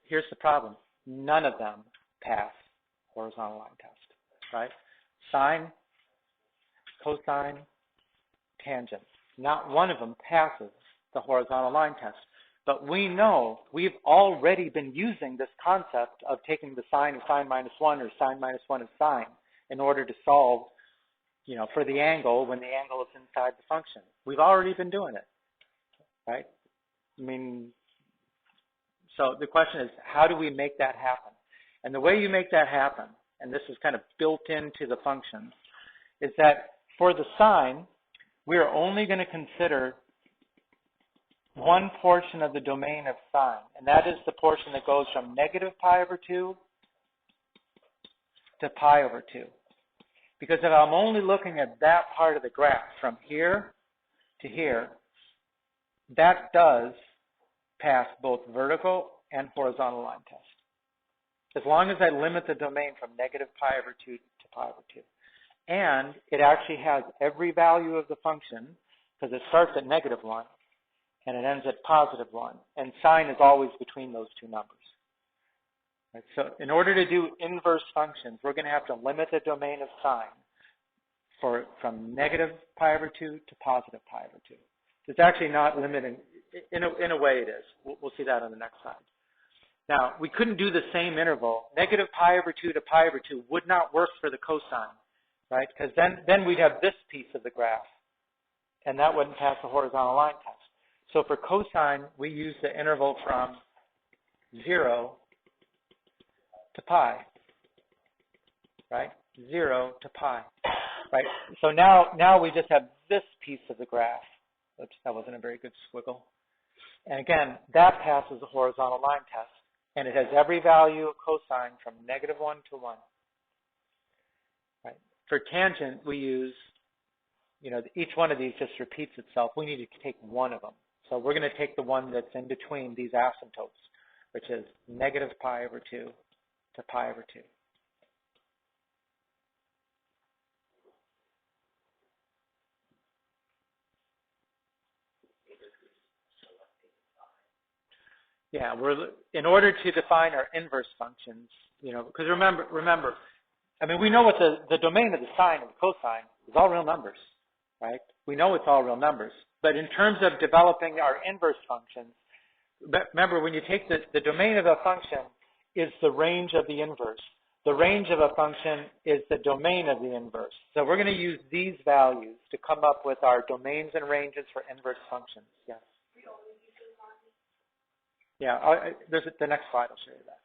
here's the problem. None of them pass horizontal line test, right? Sine, cosine, tangent. Not one of them passes the horizontal line test. But we know we've already been using this concept of taking the sine of sine minus 1 or sine minus 1 of sine in order to solve, for the angle when the angle is inside the function. We've already been doing it, right? So the question is, how do we make that happen? And the way you make that happen, and this is kind of built into the function, is that for the sine, we're only going to consider one portion of the domain of sine, and that is the portion that goes from negative pi over 2 to pi over 2. Because if I'm only looking at that part of the graph from here to here, that does pass both vertical and horizontal line test. As long as I limit the domain from negative pi over 2 to pi over 2. And it actually has every value of the function, because it starts at negative 1 and it ends at positive 1. And sine is always between those two numbers. Right? So in order to do inverse functions, we're going to have to limit the domain of sine from negative pi over 2 to positive pi over 2. It's actually not limiting. In a way it is. We'll see that on the next slide. Now, we couldn't do the same interval. Negative pi over 2 to pi over 2 would not work for the cosine, right? Because then we'd have this piece of the graph, and that wouldn't pass the horizontal line test. So for cosine, we use the interval from 0 to pi, right? 0 to pi, right? So now we just have this piece of the graph. Oops, that wasn't a very good squiggle. And again, that passes the horizontal line test, and it has every value of cosine from negative 1 to 1. Right? For tangent, we use, each one of these just repeats itself. We need to take one of them. So we're going to take the one that's in between these asymptotes, which is negative pi over 2 to pi over 2. Yeah, in order to define our inverse functions, because remember, we know what the domain of the sine and the cosine is all real numbers, right? We know it's all real numbers. But in terms of developing our inverse functions, remember, when you take the domain of a function is the range of the inverse. The range of a function is the domain of the inverse. So we're going to use these values to come up with our domains and ranges for inverse functions. Yes. Yeah, there's the next slide will show you that.